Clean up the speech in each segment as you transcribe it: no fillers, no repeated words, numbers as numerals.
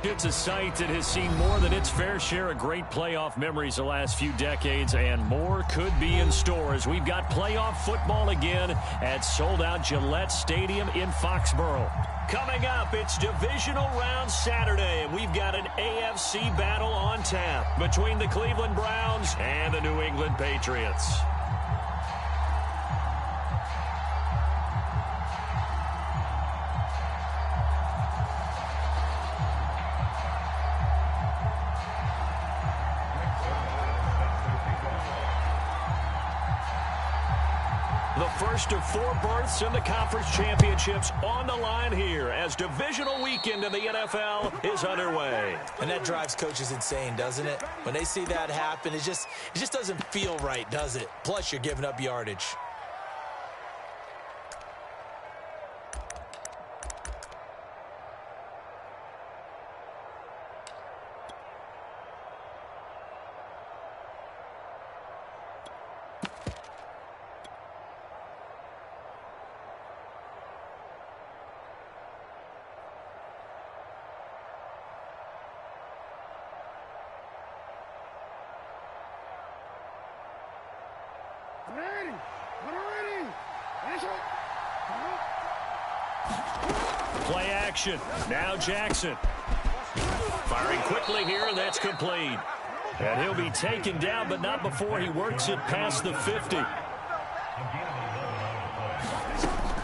It's a site that has seen more than its fair share of great playoff memories the last few decades, and more could be in store as we've got playoff football again at sold-out Gillette Stadium in Foxborough. Coming up, it's divisional round Saturday, and we've got an AFC battle on tap between the Cleveland Browns and the New England Patriots. The first of 4 berths in the conference championships on the line here as divisional weekend in the NFL is underway. And that drives coaches insane, doesn't it? When they see that happen, it just doesn't feel right, does it? Plus, you're giving up yardage. Play action. Now Jackson. Firing quickly here, and that's complete. And he'll be taken down, but not before he works it past the 50.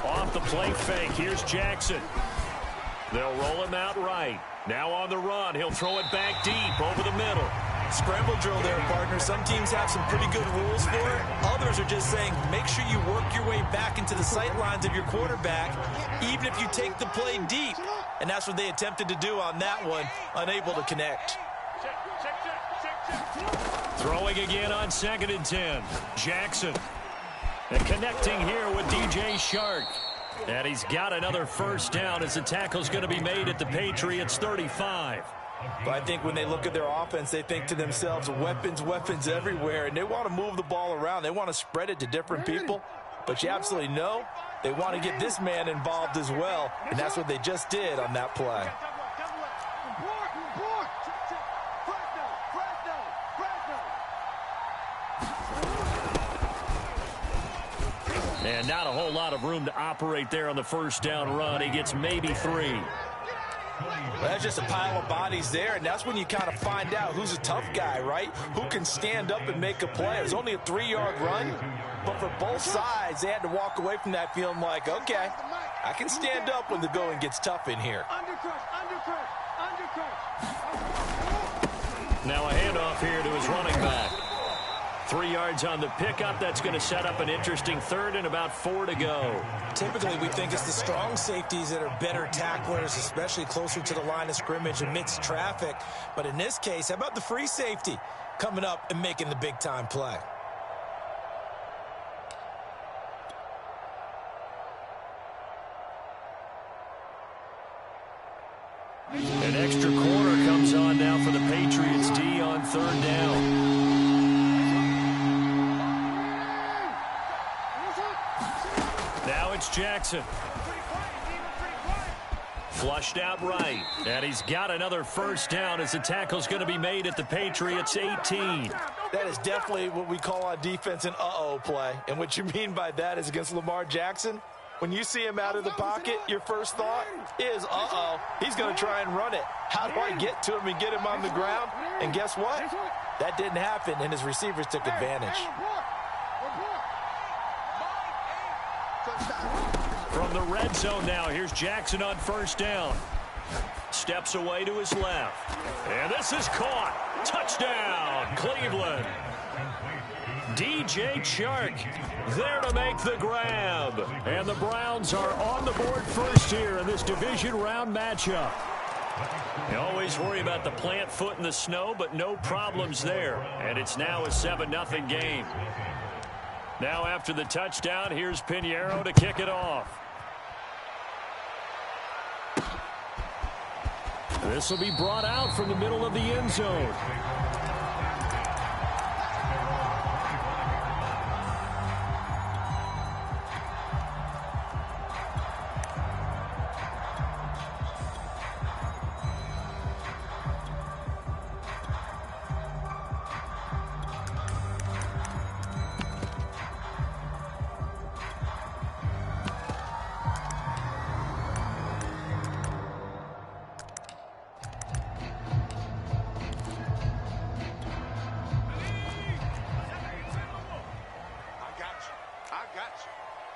Off the play fake. Here's Jackson. They'll roll him out right. Now on the run. He'll throw it back deep over the middle. Scramble drill there, partner. Some teams have some pretty good rules for it. Others are just saying, make sure you work your way back into the sight lines of your quarterback, even if you take the play deep. And that's what they attempted to do on that one, unable to connect. Throwing again on 2nd and 10. Jackson. And connecting here with DJ Shark. And he's got another first down as the tackle's going to be made at the Patriots 35. But I think when they look at their offense, they think to themselves, weapons, weapons everywhere, and they want to move the ball around. They want to spread it to different people. But you absolutely know they want to get this man involved as well, and that's what they just did on that play. And not a whole lot of room to operate there on the first down run. He gets maybe 3. Well, that's just a pile of bodies there, and that's when you kind of find out who's a tough guy, right? Who can stand up and make a play. It was only a 3-yard run, but for both sides, they had to walk away from that feeling like, okay, I can stand up when the going gets tough in here. Now a handoff here to his running back. 3 yards on the pickup. That's going to set up an interesting 3rd and about 4 to go. Typically, we think it's the strong safeties that are better tacklers, especially closer to the line of scrimmage amidst traffic. But in this case, how about the free safety coming up and making the big-time play? An extra corner comes on now for the Patriots D on 3rd down. Now it's Jackson. Flushed out right. And he's got another first down as the tackle's going to be made at the Patriots 18. That is definitely what we call on defense an uh-oh play. And what you mean by that is against Lamar Jackson, when you see him out of the pocket, your first thought is, uh-oh, he's going to try and run it. How do I get to him and get him on the ground? And guess what? That didn't happen, and his receivers took advantage. From the red zone now, here's Jackson on first down. Steps away to his left. And this is caught. Touchdown, Cleveland. DJ Chark there to make the grab. And the Browns are on the board first here in this division round matchup. You always worry about the plant foot in the snow, but no problems there. And it's now a 7-0 game. Now after the touchdown, here's Pinheiro to kick it off. This will be brought out from the middle of the end zone.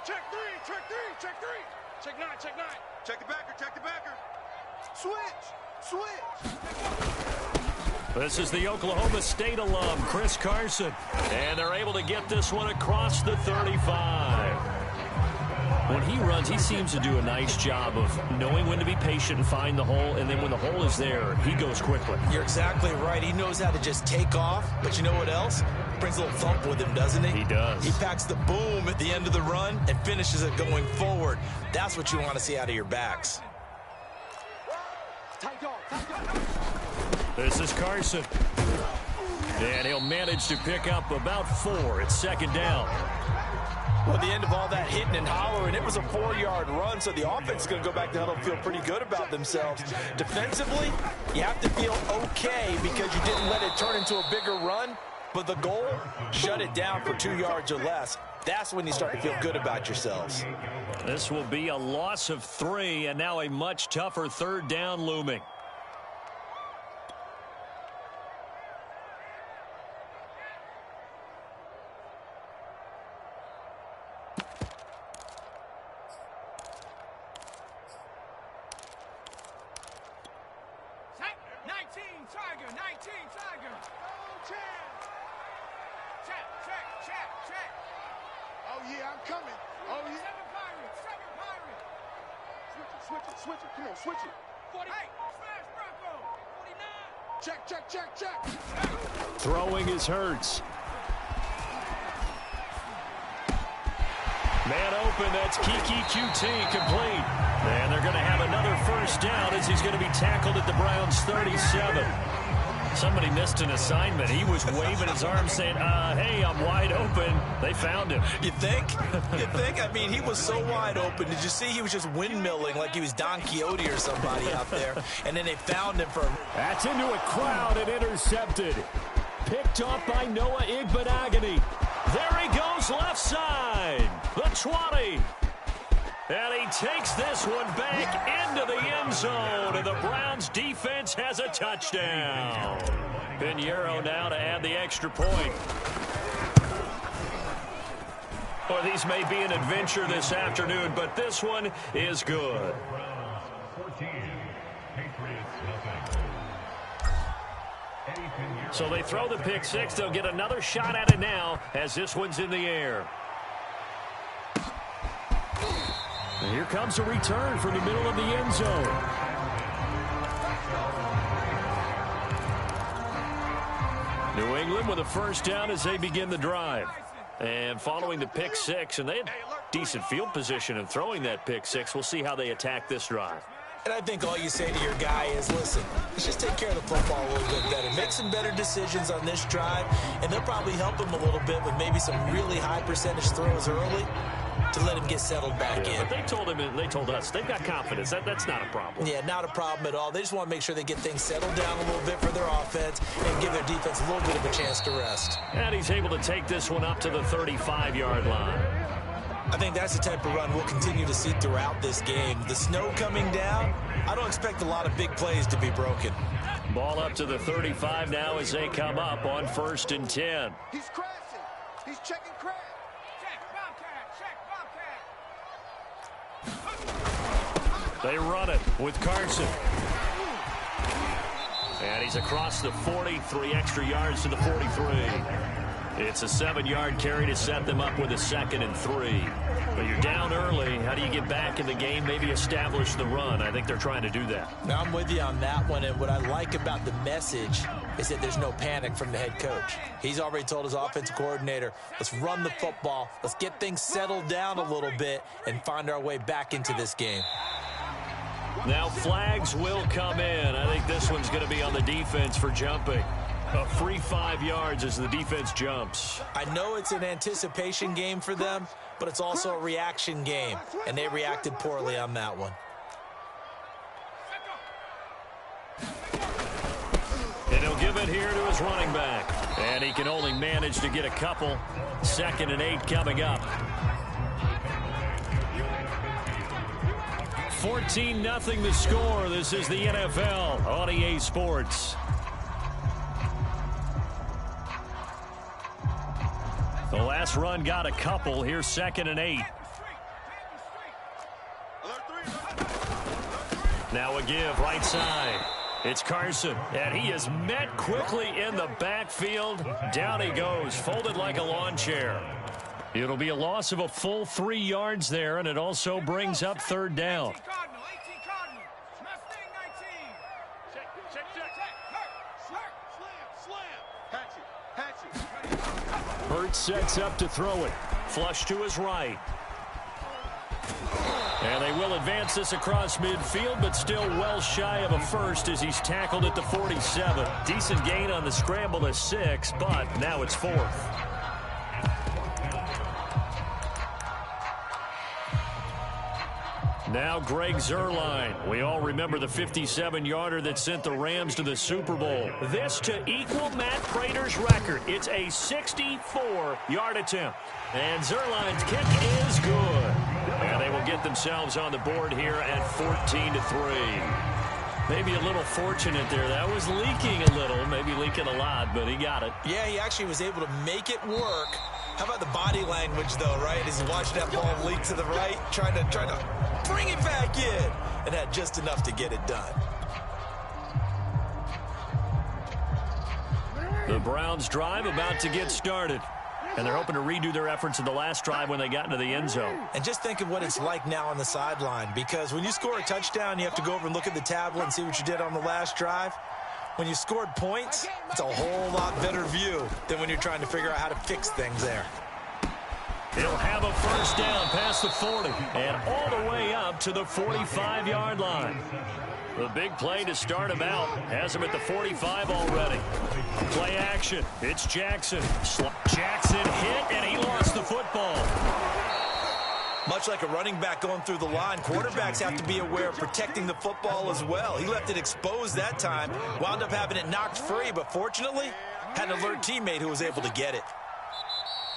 Check three, check three, check three. Check nine, check nine. Check the backer, check the backer. Switch, switch. This is the Oklahoma State alum, Chris Carson. And they're able to get this one across the 35. When he runs, he seems to do a nice job of knowing when to be patient and find the hole, and then when the hole is there, he goes quickly. You're exactly right. He knows how to just take off, but you know what else? Brings a little thump with him, doesn't he? He does. He packs the boom at the end of the run and finishes it going forward. That's what you want to see out of your backs. This is Carson. And he'll manage to pick up about 4. It's second down. Well, at the end of all that hitting and hollering, it was a 4-yard run, so the offense is going to go back to huddle and feel pretty good about themselves. Defensively, you have to feel okay because you didn't let it turn into a bigger run, but the goal, shut it down for 2 yards or less. That's when you start to feel good about yourselves. This will be a loss of 3, and now a much tougher third down looming. Throwing is Hurts. Man open, that's Kiki QT complete. And they're going to have another first down as he's going to be tackled at the Browns' 37. Somebody missed an assignment. He was waving his arm saying, hey, I'm wide open. They found him. You think? You think? I mean, he was so wide open. Did you see he was just windmilling like he was Don Quixote or somebody out there? And then they found him for... That's into a crowd and intercepted. Picked off by Noah Igbenogany. There he goes left side. The 20. And he takes this one back into the end zone. And the Browns defense has a touchdown. Pinheiro now to add the extra point. Well, these may be an adventure this afternoon, but this one is good. So they throw the pick six. They'll get another shot at it now as this one's in the air. And here comes a return from the middle of the end zone. New England with a first down as they begin the drive. And following the pick six, and they had decent field position in throwing that pick six. We'll see how they attack this drive. And I think all you say to your guy is, listen, let's just take care of the football a little bit better. Make some better decisions on this drive, and they'll probably help him a little bit with maybe some really high percentage throws early to let him get settled back in. But they told him, and they told us, they've got confidence. That's not a problem. Yeah, not a problem at all. They just want to make sure they get things settled down a little bit for their offense and give their defense a little bit of a chance to rest. And he's able to take this one up to the 35-yard line. I think that's the type of run we'll continue to see throughout this game. The snow coming down, I don't expect a lot of big plays to be broken. Ball up to the 35 now as they come up on 1st and 10. He's crashing. He's checking crash. Check, Bobcat, They run it with Carson. And he's across the 40, 3 extra yards to the 43. It's a 7-yard carry to set them up with a 2nd and 3. But you're down early. How do you get back in the game, maybe establish the run? I think they're trying to do that. Now, I'm with you on that one, and what I like about the message is that there's no panic from the head coach. He's already told his offensive coordinator, let's run the football, let's get things settled down a little bit and find our way back into this game. Now flags will come in. I think this one's going to be on the defense for jumping. A free 5 yards as the defense jumps. I know it's an anticipation game for them, but it's also a reaction game, and they reacted poorly on that one. And he'll give it here to his running back. And he can only manage to get a couple. 2nd and 8 coming up. 14-0 the score. This is the NFL on EA Sports. The last run got a couple. Here's 2nd and 8. Now a give right side. It's Carson, and he is met quickly in the backfield. Down he goes, folded like a lawn chair. It'll be a loss of a full 3 yards there, and it also brings up third down. Hurts sets up to throw it. Flush to his right. And they will advance this across midfield, but still well shy of a first as he's tackled at the 47. Decent gain on the scramble to 6, but now it's 4th. Now Greg Zuerlein. We all remember the 57-yarder that sent the Rams to the Super Bowl. This to equal Matt Prater's record. It's a 64-yard attempt. And Zuerlein's kick is good. And they will get themselves on the board here at 14-3. Maybe a little fortunate there. That was leaking a little, maybe leaking a lot, but he got it. Yeah, he actually was able to make it work. How about the body language, though, right? As he watched that ball leak to the right, trying to bring it back in, and had just enough to get it done. The Browns drive about to get started. And they're hoping to redo their efforts in the last drive when they got into the end zone. And just think of what it's like now on the sideline, because when you score a touchdown, you have to go over and look at the tablet and see what you did on the last drive. When you scored points, it's a whole lot better view than when you're trying to figure out how to fix things there. He'll have a first down past the 40 and all the way up to the 45-yard line. The big play to start him out has him at the 45 already. Play action. It's Jackson. Jackson hit, and he lost the football. Much like a running back going through the line, quarterbacks have to be aware of protecting the football as well. He left it exposed that time, wound up having it knocked free, but fortunately, had an alert teammate who was able to get it.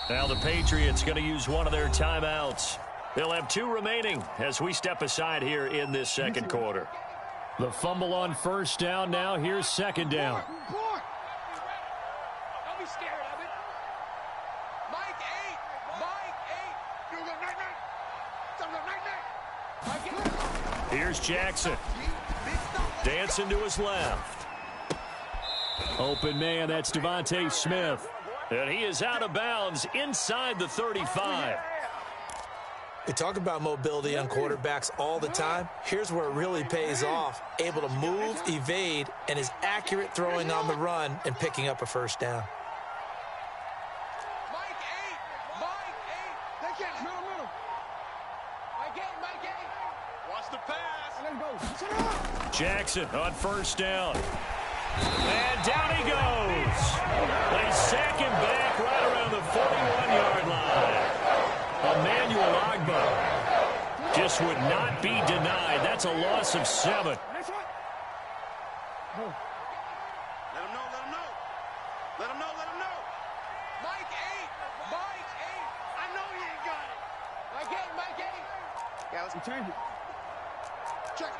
Now the Patriots going to use one of their timeouts. They'll have 2 remaining as we step aside here in this second quarter. The fumble on first down now. Here's second down. Don't be scared of it. Mike 8. Here's Jackson. Dancing to his left. Open man, that's Devontae Smith. And he is out of bounds inside the 35. We talk about mobility on quarterbacks all the time. Here's where it really pays off. Able to move, evade, and is accurate throwing on the run and picking up a first down. Mike 8. They can't middle. Mike 8. Watch the pass. And then go. Sit up. Jackson on first down. And down he goes. They sack him back right around the 41-yard line. Emmanuel Ogbah just would not be denied. That's a loss of 7. Let him know. Mike 8. I know he ain't got it. Mike 8. Yeah, let's change it. Check.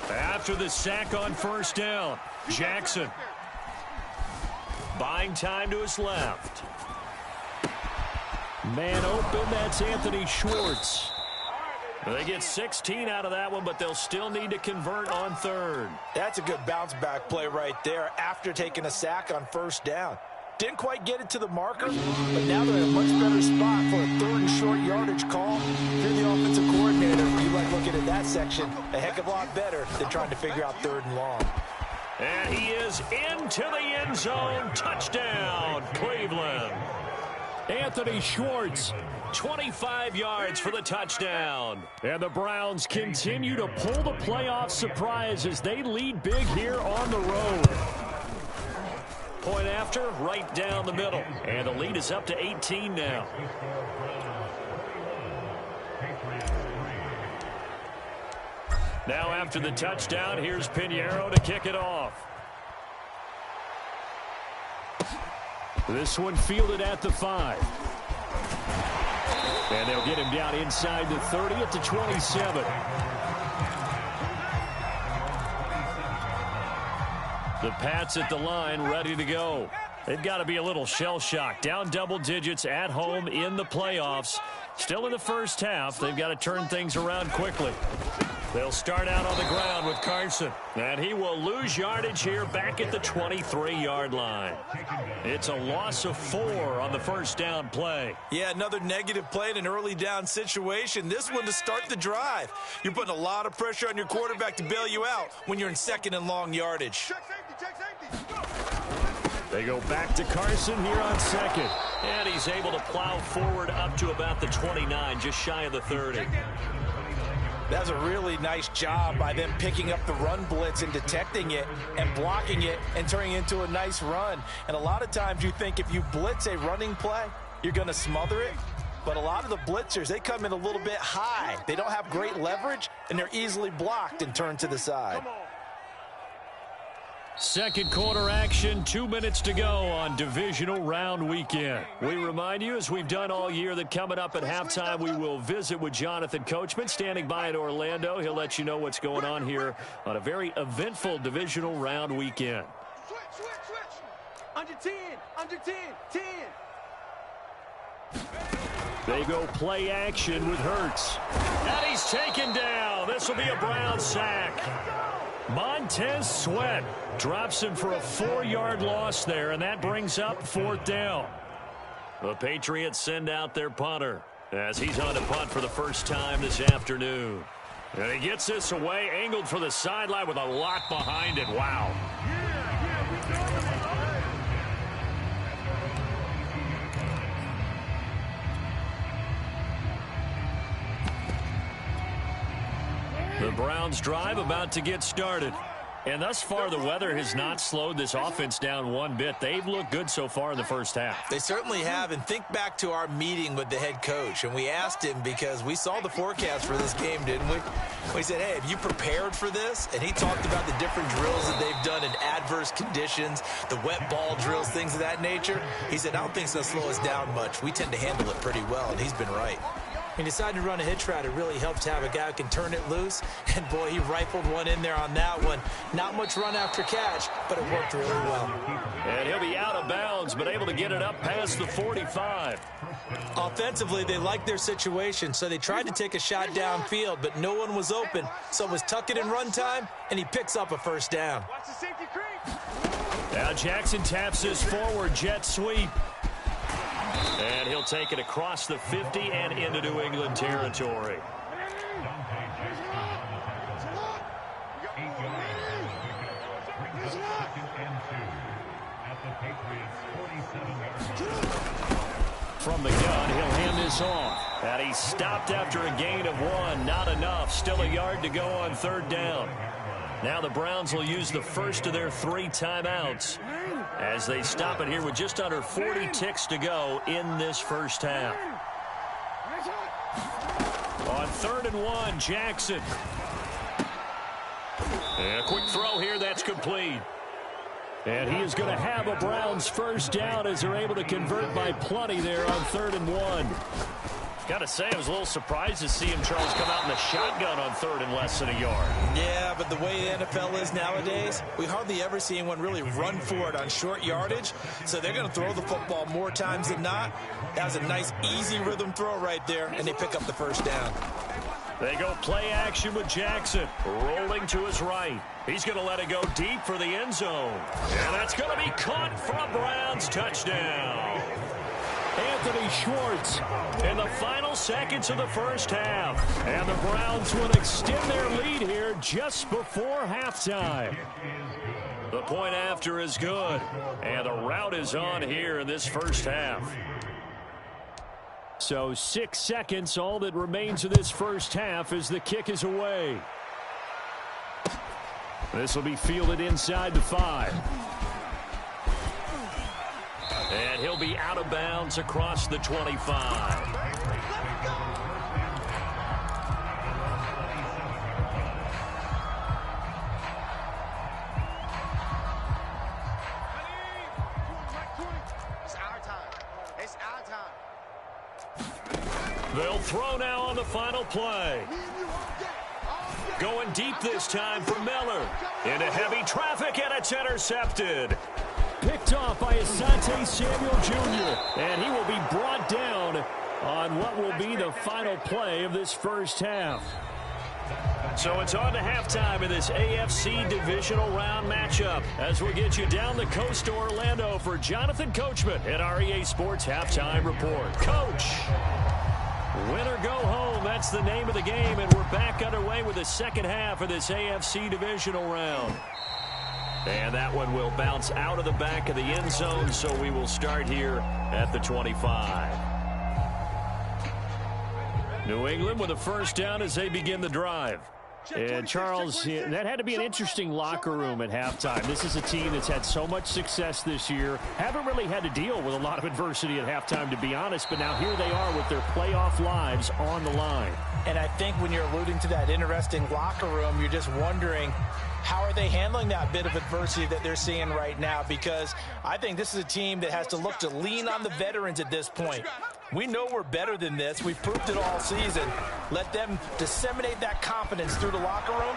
After the sack on first down, Jackson buying time to his left. Man open, that's Anthony Schwartz. They get 16 out of that one, but they'll still need to convert on third. That's a good bounce back play right there after taking a sack on first down. Didn't quite get it to the marker, but now they're in a much better spot for a 3rd and short yardage call. If you're the offensive coordinator, you like looking at that section a heck of a lot better than trying to figure out 3rd and long. And he is into the end zone. Touchdown, Cleveland. Anthony Schwartz, 25 yards for the touchdown. And the Browns continue to pull the playoff surprise as they lead big here on the road. Point after, right down the middle. And the lead is up to 18 now. Now after the touchdown, here's Pinheiro to kick it off. This one fielded at the 5. And they'll get him down inside the 30 at the 27. The Pats at the line, ready to go. They've got to be a little shell-shocked. Down double digits at home in the playoffs. Still in the first half. They've got to turn things around quickly. They'll start out on the ground with Carson. And he will lose yardage here back at the 23-yard line. It's a loss of 4 on the first down play. Yeah, another negative play in an early down situation. This one to start the drive. You're putting a lot of pressure on your quarterback to bail you out when you're in second and long yardage. Check safety. They go back to Carson here on second. And he's able to plow forward up to about the 29, just shy of the 30. That's a really nice job by them picking up the run blitz and detecting it and blocking it and turning it into a nice run. And a lot of times you think if you blitz a running play, you're going to smother it. But a lot of the blitzers, they come in a little bit high. They don't have great leverage, and they're easily blocked and turned to the side. Second quarter action, 2 minutes to go on divisional round weekend. We remind you, as we've done all year, that coming up at halftime, we will visit with Jonathan Coachman, standing by in Orlando. He'll let you know what's going on here on a very eventful divisional round weekend. Switch. Under 10, 10. They go play action with Hurts. And he's taken down. This will be a Brown sack. Montez Sweat drops him for a 4-yard loss there, and that brings up 4th down. The Patriots send out their punter as he's on to punt for the first time this afternoon. And he gets this away, angled for the sideline with a lot behind it. Wow. The Browns drive about to get started. And thus far, the weather has not slowed this offense down one bit. They've looked good so far in the first half. They certainly have. And think back to our meeting with the head coach. And we asked him, because we saw the forecast for this game, didn't we? We said, hey, have you prepared for this? And he talked about the different drills that they've done in adverse conditions, the wet ball drills, things of that nature. He said, I don't think it's going to slow us down much. We tend to handle it pretty well, and he's been right. He decided to run a hitch route. It really helped to have a guy who can turn it loose. And, boy, he rifled one in there on that one. Not much run after catch, but it worked really well. And he'll be out of bounds, but able to get it up past the 45. Offensively, they liked their situation, so they tried to take a shot downfield, but no one was open. So it was tuck it in run time, and he picks up a first down. Watch the safety creep. Now Jackson taps his forward jet sweep. And he'll take it across the 50 and into New England territory. From the gun, he'll hand this off. And he's stopped after a gain of 1. Not enough. Still a yard to go on 3rd down. Now the Browns will use the first of their 3 timeouts as they stop it here with just under 40 ticks to go in this first half. On 3rd and 1, Jackson. And a quick throw here, that's complete. And he is going to have a Browns first down as they're able to convert by plenty there on 3rd and 1. Got to say, I was a little surprised to see him, Charles, come out in the shotgun on 3rd and less than a yard. Yeah, but the way the NFL is nowadays, we hardly ever see anyone really run for it on short yardage. So they're going to throw the football more times than not. That was a nice, easy rhythm throw right there, and they pick up the first down. They go play action with Jackson, rolling to his right. He's going to let it go deep for the end zone. And that's going to be caught for a Browns touchdown. Anthony Schwartz in the final seconds of the first half. And the Browns will extend their lead here just before halftime. The point after is good. And the route is on here in this first half. So 6 seconds, all that remains of this first half as the kick is away. This will be fielded inside the 5. And he'll be out of bounds across the 25. They'll throw now on the final play. Going deep this time for Miller. Into heavy traffic, and it's intercepted. Picked off by Asante Samuel Jr. And he will be brought down on what will be the final play of this first half. So it's on to halftime in this AFC divisional round matchup as we'll get you down the coast to Orlando for Jonathan Coachman at our EA Sports Halftime Report. Coach, win or go home, that's the name of the game, and we're back underway with the second half of this AFC divisional round. And that one will bounce out of the back of the end zone, so we will start here at the 25. New England with a first down as they begin the drive. And, Charles, that had to be an interesting locker room at halftime. This is a team that's had so much success this year. Haven't really had to deal with a lot of adversity at halftime, to be honest. But now here they are with their playoff lives on the line. And I think when you're alluding to that interesting locker room, you're just wondering, how are they handling that bit of adversity that they're seeing right now? Because I think this is a team that has to look to lean on the veterans at this point. We know we're better than this. We've proved it all season. Let them disseminate that confidence through the locker room.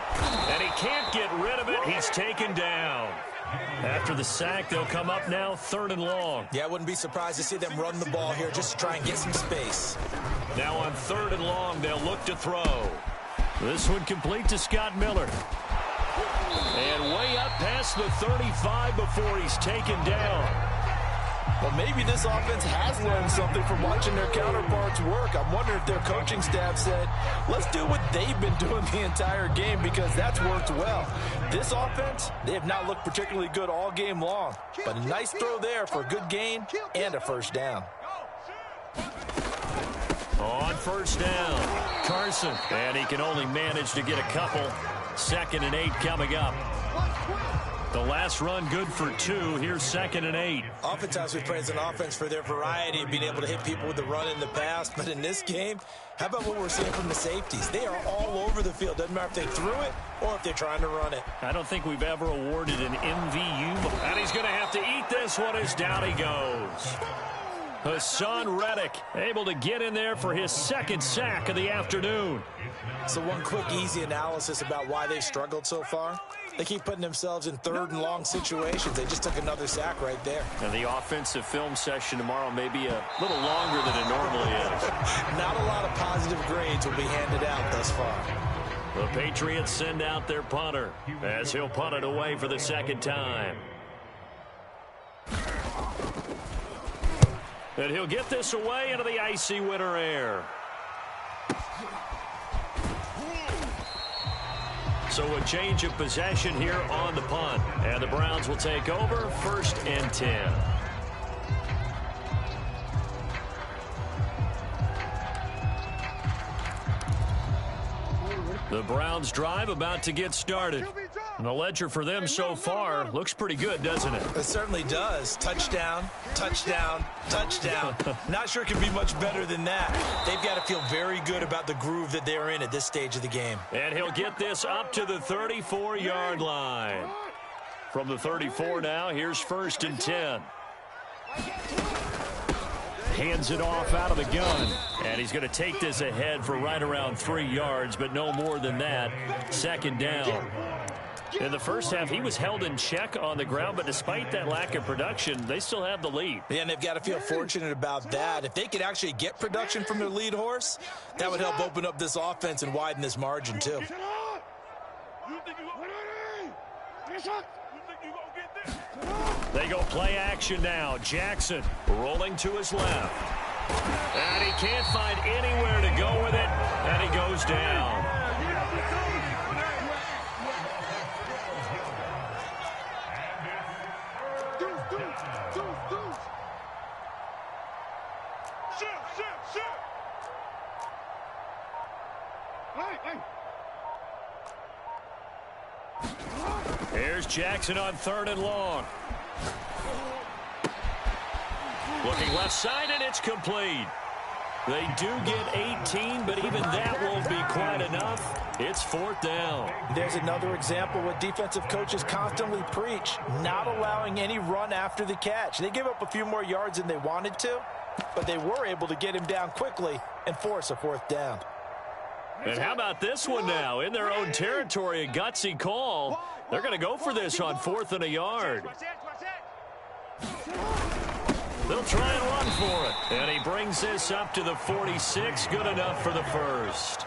And he can't get rid of it. He's taken down. After the sack, they'll come up now 3rd and long. Yeah, I wouldn't be surprised to see them run the ball here just to try and get some space. Now on 3rd and long, they'll look to throw. This one complete to Scott Miller. And way up past the 35 before he's taken down. Well, maybe this offense has learned something from watching their counterparts work. I'm wondering if their coaching staff said, let's do what they've been doing the entire game, because that's worked well. This offense, they have not looked particularly good all game long. But a nice throw there for a good gain and a first down. On first down, Carson. And he can only manage to get a couple. 2nd and 8 coming up. The last run good for 2. Here's 2nd and 8. Oftentimes we praise an offense for their variety of being able to hit people with the run in the past. But in this game, how about what we're seeing from the safeties? They are all over the field. Doesn't matter if they threw it or if they're trying to run it. I don't think we've ever awarded an MVU. And he's going to have to eat this one as down he goes. Hassan Reddick able to get in there for his 2nd sack of the afternoon. So one quick, easy analysis about why they've struggled so far. They keep putting themselves in 3rd and long situations. They just took another sack right there. And the offensive film session tomorrow may be a little longer than it normally is. Not a lot of positive grades will be handed out thus far. The Patriots send out their punter as he'll punt it away for the 2nd time. And he'll get this away into the icy winter air. So a change of possession here on the punt. And the Browns will take over 1st and 10. The Browns drive about to get started. And the ledger for them so far looks pretty good, doesn't it? It certainly does. Touchdown, touchdown, touchdown. Not sure it can be much better than that. They've got to feel very good about the groove that they're in at this stage of the game. And he'll get this up to the 34-yard line. From the 34 now, here's 1st and 10. Hands it off out of the gun. And he's going to take this ahead for right around 3 yards, but no more than that. 2nd down. In the first half, he was held in check on the ground, but despite that lack of production, they still have the lead. Yeah, and they've got to feel fortunate about that. If they could actually get production from their lead horse, that would help open up this offense and widen this margin, too. They go play action now. Jackson rolling to his left. And he can't find anywhere to go with it, and he goes down. Here's Jackson on 3rd and long. Looking left side, and it's complete. They do get 18, but even that won't be quite enough. It's 4th down. There's another example what defensive coaches constantly preach, not allowing any run after the catch. They gave up a few more yards than they wanted to, but they were able to get him down quickly and force a 4th down. And how about this one now? In their own territory, a gutsy call. They're going to go for this on 4th and a yard. They'll try and run for it. And he brings this up to the 46. Good enough for the first.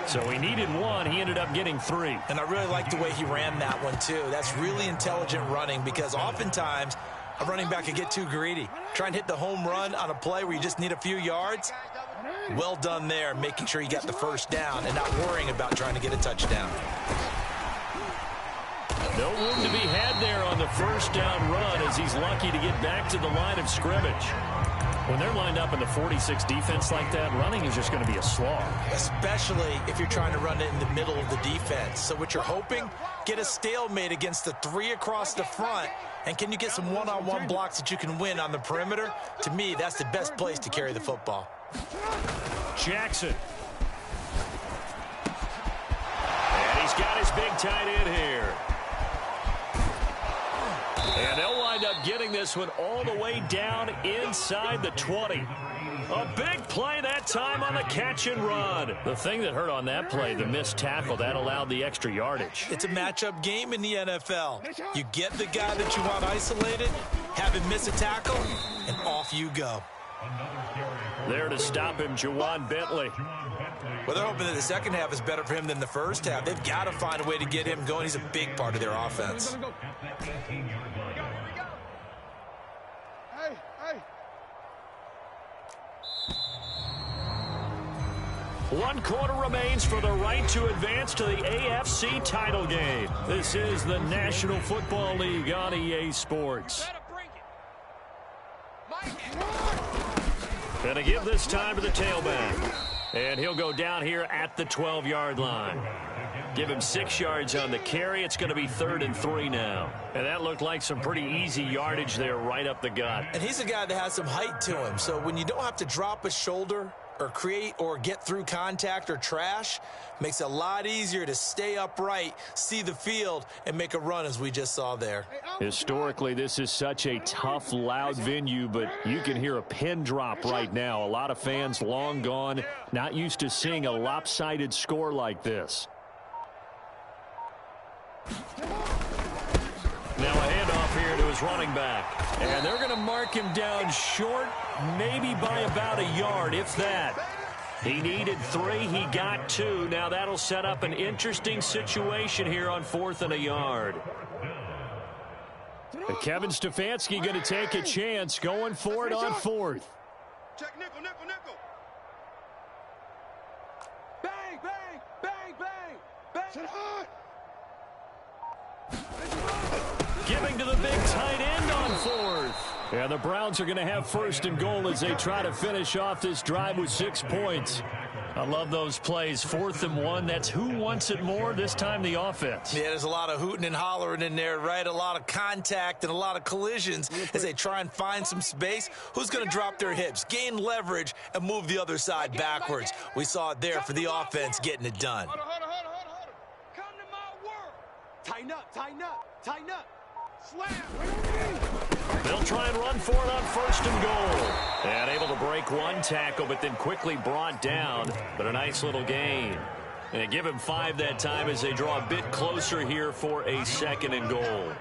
So he needed one. He ended up getting 3. And I really like the way he ran that one, too. That's really intelligent running because oftentimes a running back can get too greedy. Try and hit the home run on a play where you just need a few yards. Well done there, making sure you got the first down and not worrying about trying to get a touchdown. No room to be had there on the first down run as he's lucky to get back to the line of scrimmage. When they're lined up in the 46 defense like that, running is just going to be a slog. Especially if you're trying to run it in the middle of the defense. So what you're hoping, get a stalemate against the 3 across the front. And can you get some one-on-one blocks that you can win on the perimeter? To me, that's the best place to carry the football. Jackson. And he's got his big tight end here. And they'll wind up getting this one all the way down inside the 20. A big play that time on the catch and run. The thing that hurt on that play, the missed tackle, that allowed the extra yardage. It's a matchup game in the NFL. You get the guy that you want isolated, have him miss a tackle, and off you go. There to stop him, Juwan Bentley. Well, they're hoping that the second half is better for him than the first half. They've got to find a way to get him going. He's a big part of their offense. One quarter remains for the right to advance to the AFC title game. This is the National Football League on EA Sports. Gonna give this time to the tailback. And he'll go down here at the 12-yard line. Give him 6 yards on the carry. It's going to be 3rd and 3 now. And that looked like some pretty easy yardage there right up the gut. And he's a guy that has some height to him. So when you don't have to drop a shoulder or create or get through contact or trash, makes it a lot easier to stay upright, see the field, and make a run as we just saw there. Historically, this is such a tough, loud venue, but you can hear a pin drop right now. A lot of fans long gone, not used to seeing a lopsided score like this. Now a handoff here to his running back. And they're going to mark him down short, maybe by about a yard, if that. He needed 3. He got 2. Now that'll set up an interesting situation here on 4th and a yard. Kevin Stefanski going to take a chance going for it on 4th. Check nickel, nickel, nickel. Bang, bang, bang, bang, bang. Giving to the big tight end on 4th. And the Browns are going to have 1st and goal as they try to finish off this drive with 6 points. I love those plays. 4th and 1. That's who wants it more, this time the offense. Yeah, there's a lot of hooting and hollering in there, right? A lot of contact and a lot of collisions as they try and find some space. Who's going to drop their hips, gain leverage, and move the other side backwards? We saw it there for the offense getting it done. Hold on. Come to my world. Tighten up, tighten up, tighten up. Slam. They'll try and run for it on 1st and goal. And able to break one tackle, but then quickly brought down. But a nice little gain. And give him 5 that time as they draw a bit closer here for a 2nd and goal.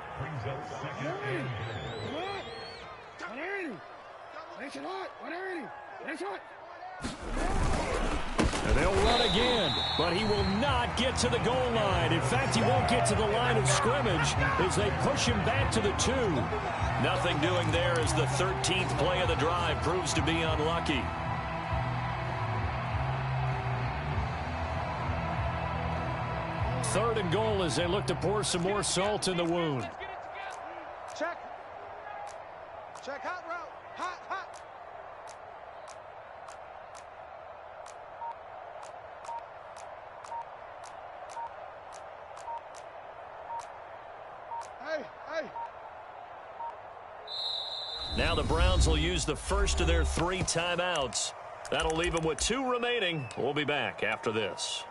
And they'll run again, but he will not get to the goal line. In fact, he won't get to the line of scrimmage as they push him back to the 2. Nothing doing there as the 13th play of the drive proves to be unlucky. Third and goal as they look to pour some more salt in the wound. Check. Check, hot route. Hot. Hey. Now the Browns will use the first of their 3 timeouts. That'll leave them with 2 remaining. We'll be back after this.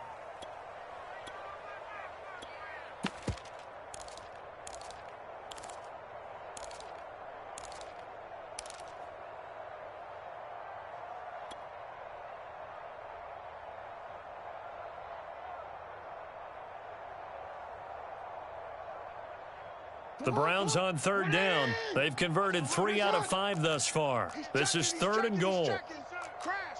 The Browns on 3rd down. They've converted 3 out of 5 thus far. This is 3rd and goal. Crash.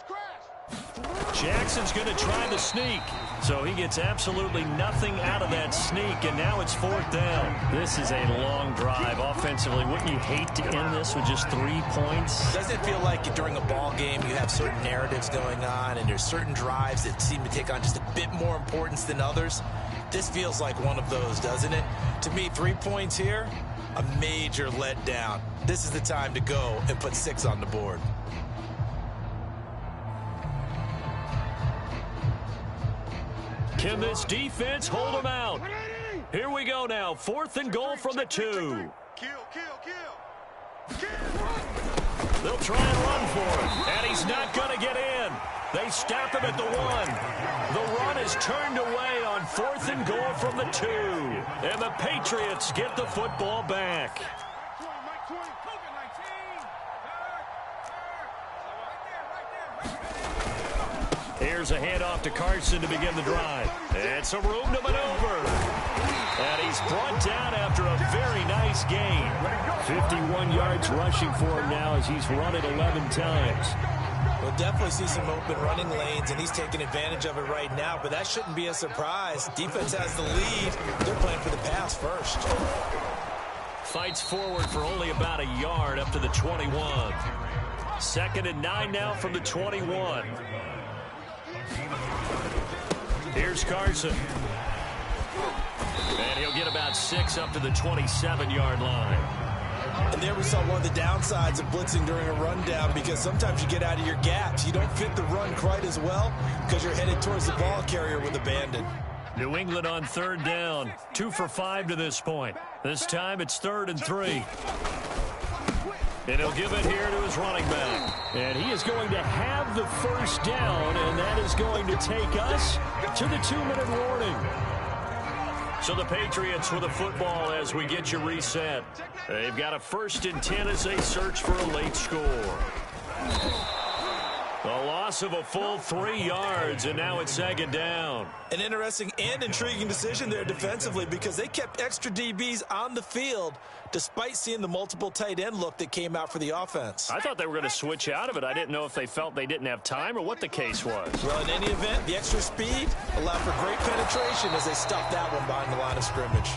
Jackson's going to try the sneak. So he gets absolutely nothing out of that sneak, and now it's 4th down. This is a long drive offensively. Wouldn't you hate to end this with just 3 points? Doesn't it feel like during a ball game you have certain narratives going on, and there's certain drives that seem to take on just a bit more importance than others? This feels like one of those, doesn't it? To me, 3 points here, a major letdown. This is the time to go and put 6 on the board. Can this defense hold them out? Here we go now. 4th and goal from the 2. They'll try and run for it. And he's not going to get in. They stop him at the 1. The run is turned away on 4th and goal from the 2. And the Patriots get the football back. Here's a handoff to Carson to begin the drive. And some room to maneuver. And he's brought down after a very nice gain. 51 yards rushing for him now as he's run it 11 times. We'll definitely see some open running lanes, and he's taking advantage of it right now, but that shouldn't be a surprise. Defense has the lead. They're playing for the pass first. Fights forward for only about a yard up to the 21. 2nd and 9 now from the 21. Here's Carson. And he'll get about 6 up to the 27-yard line. And there we saw one of the downsides of blitzing during a rundown, because sometimes you get out of your gaps. You don't fit the run quite as well because you're headed towards the ball carrier with abandon. New England on 3rd down. 2 for 5 to this point. This time it's 3rd and 3. And he'll give it here to his running back. And he is going to have the 1st down, and that is going to take us to the 2-minute warning. So the Patriots with the football as we get you reset. They've got a 1st and 10 as they search for a late score. A loss of a full 3 yards, and now it's 2nd down. An interesting and intriguing decision there defensively, because they kept extra DBs on the field despite seeing the multiple tight end look that came out for the offense. I thought they were going to switch out of it. I didn't know if they felt they didn't have time or what the case was. Well, in any event, the extra speed allowed for great penetration as they stuffed that one behind the line of scrimmage.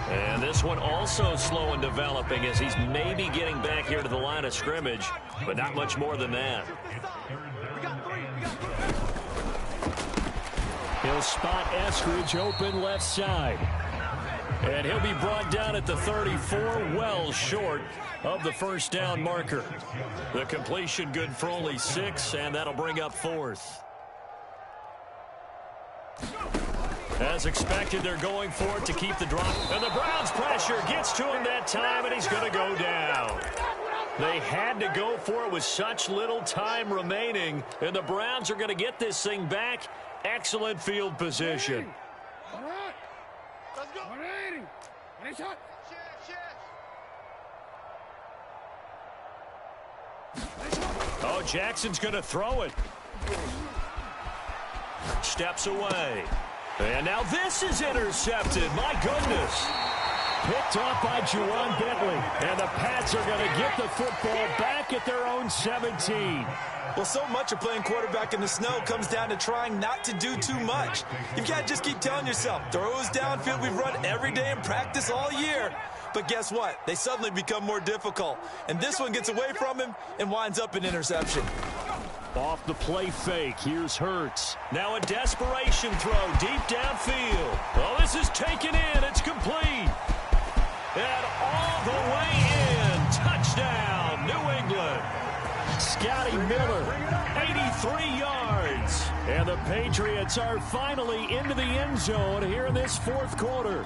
And this one also slow in developing as he's maybe getting back here to the line of scrimmage, but not much more than that. He'll spot Eskridge open left side. And he'll be brought down at the 34, well short of the 1st down marker. The completion good for only 6, and that'll bring up 4th. As expected, they're going for it to keep the drop. And the Browns' pressure gets to him that time, and he's going to go down. They had to go for it with such little time remaining, and the Browns are going to get this thing back. Excellent field position. Oh, Jackson's going to throw it. Steps away. And now this is intercepted. My goodness. Picked off by Juwan Bentley. And the Pats are going to get the football back at their own 17. Well, so much of playing quarterback in the snow comes down to trying not to do too much. You've got to just keep telling yourself, throws downfield we've run every day in practice all year. But guess what? They suddenly become more difficult. And this one gets away from him and winds up an interception. Off the play fake, here's Hurts. Now a desperation throw deep downfield. Oh, this is taken in. It's complete. And all the way in. Touchdown, New England. Scotty Miller, 83 yards. And the Patriots are finally into the end zone here in this 4th quarter.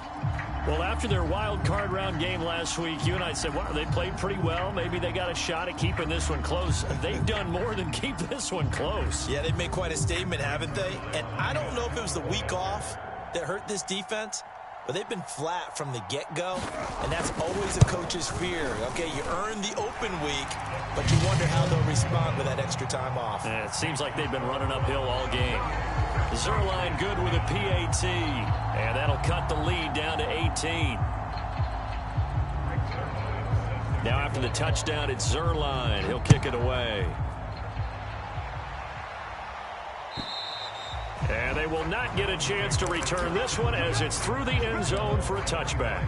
Well, after their wild card round game last week, you and I said, wow, they played pretty well. Maybe they got a shot at keeping this one close. They've done more than keep this one close. Yeah, they've made quite a statement, haven't they? And I don't know if it was the week off that hurt this defense, but they've been flat from the get-go, and that's always a coach's fear. Okay, you earn the open week, but you wonder how they'll respond with that extra time off. And it seems like they've been running uphill all game. Zerline good with a PAT, and that'll cut the lead down to 18. Now after the touchdown, it's Zerline. He'll kick it away. And they will not get a chance to return this one as it's through the end zone for a touchback.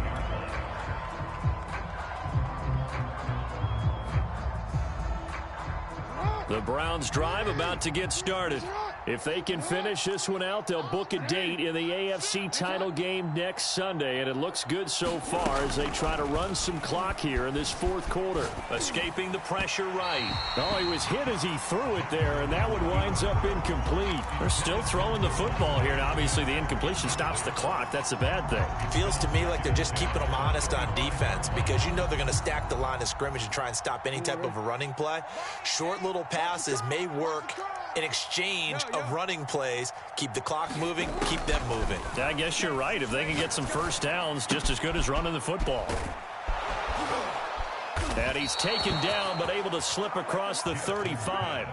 The Browns' drive about to get started. If they can finish this one out, they'll book a date in the AFC title game next Sunday, and it looks good so far as they try to run some clock here in this fourth quarter. Escaping the pressure right. Oh, he was hit as he threw it there, and that one winds up incomplete. They're still throwing the football here, and obviously the incompletion stops the clock. That's a bad thing. Feels to me like they're just keeping them honest on defense because you know they're going to stack the line of scrimmage and try and stop any type of a running play. Short little passes may work in exchange of running plays. Keep the clock moving, keep them moving. Yeah, I guess you're right. If they can get some first downs, just as good as running the football. And he's taken down, but able to slip across the 35.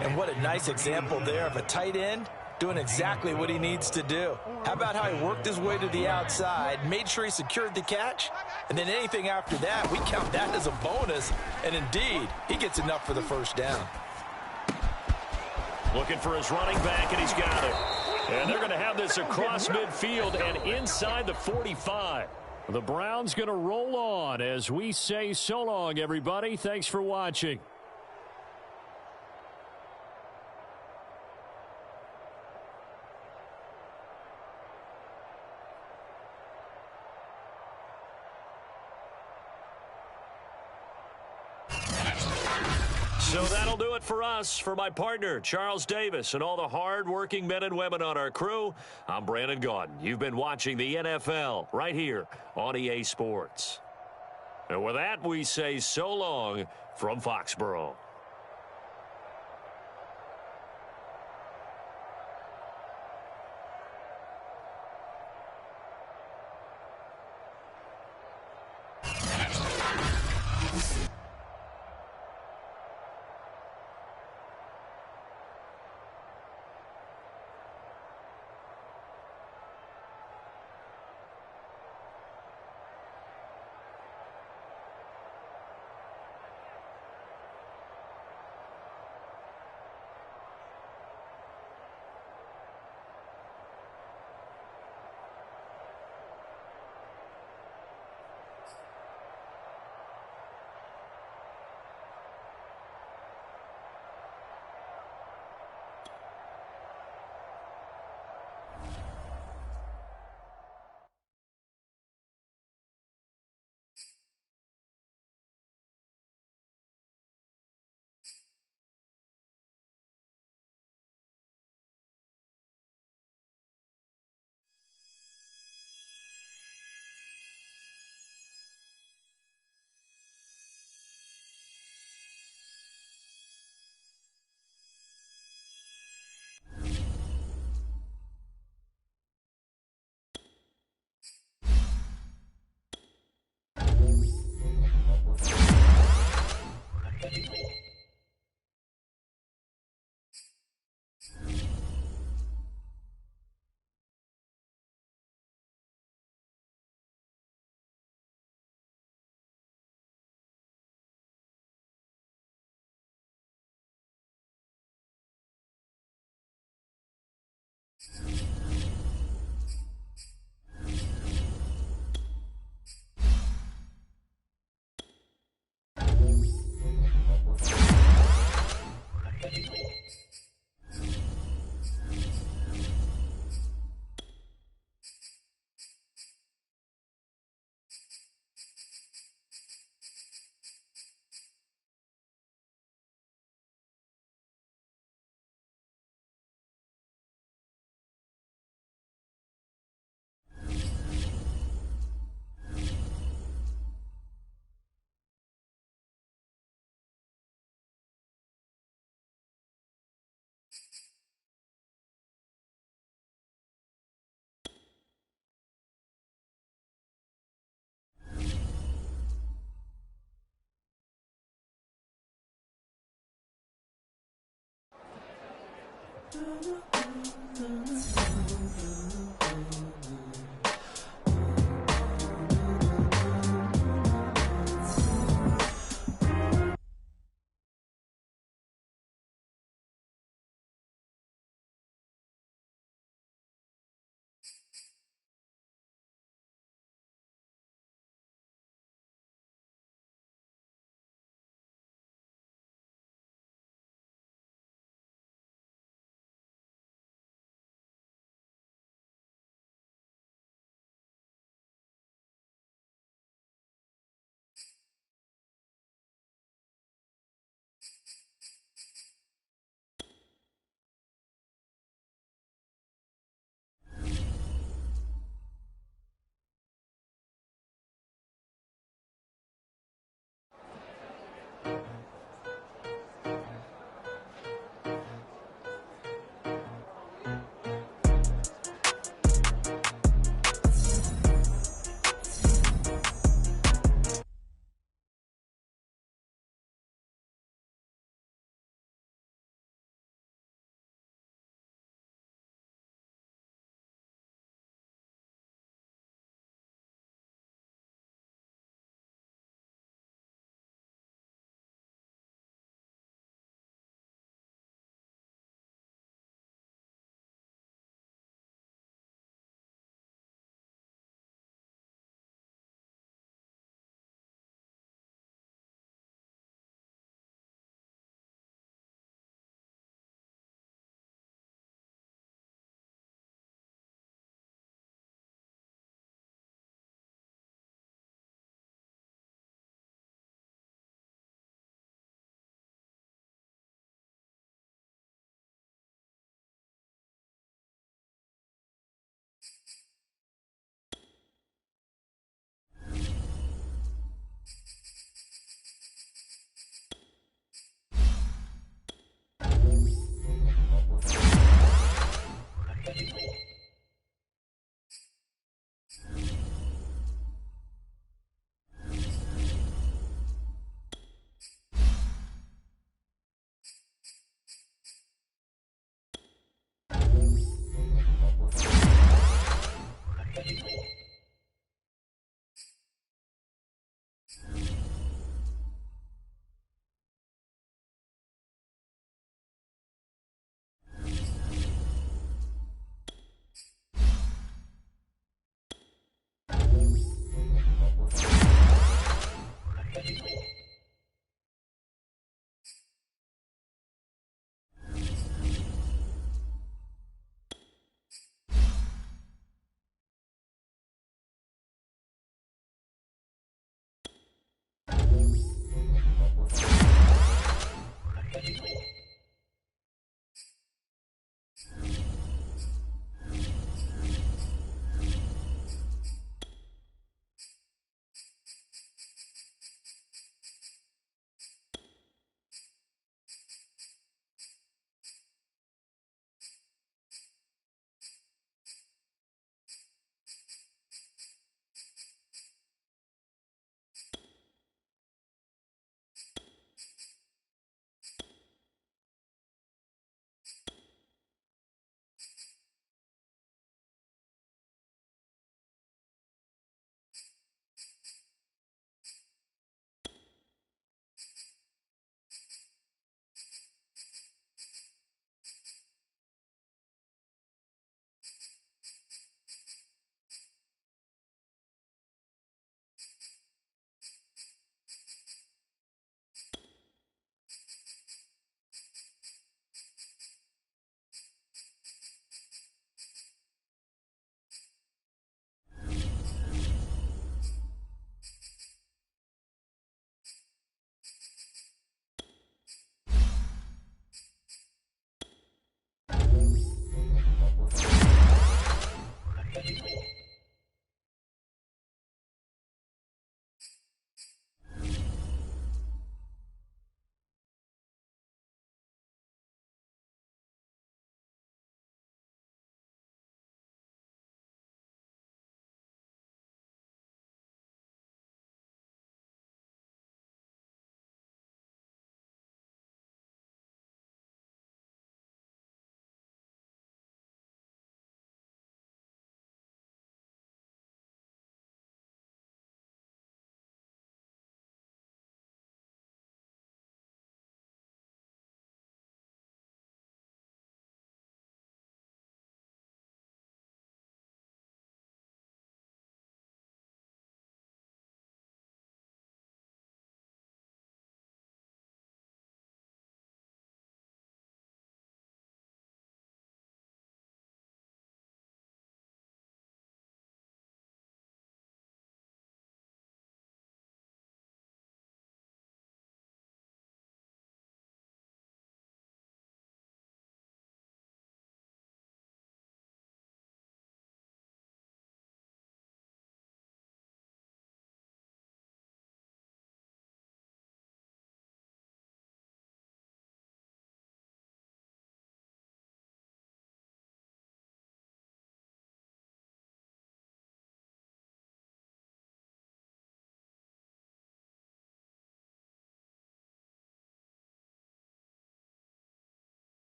And what a nice example there of a tight end doing exactly what he needs to do. How about how he worked his way to the outside, made sure he secured the catch, and then anything after that, we count that as a bonus. And indeed, he gets enough for the first down. Looking for his running back, and he's got it. And they're going to have this across midfield and inside the 45. The Browns going to roll on as we say so long, everybody. Thanks for watching. So that'll do it for us. For my partner, Charles Davis, and all the hard-working men and women on our crew, I'm Brandon Gaudin. You've been watching the NFL right here on EA Sports. And with that, we say so long from Foxborough.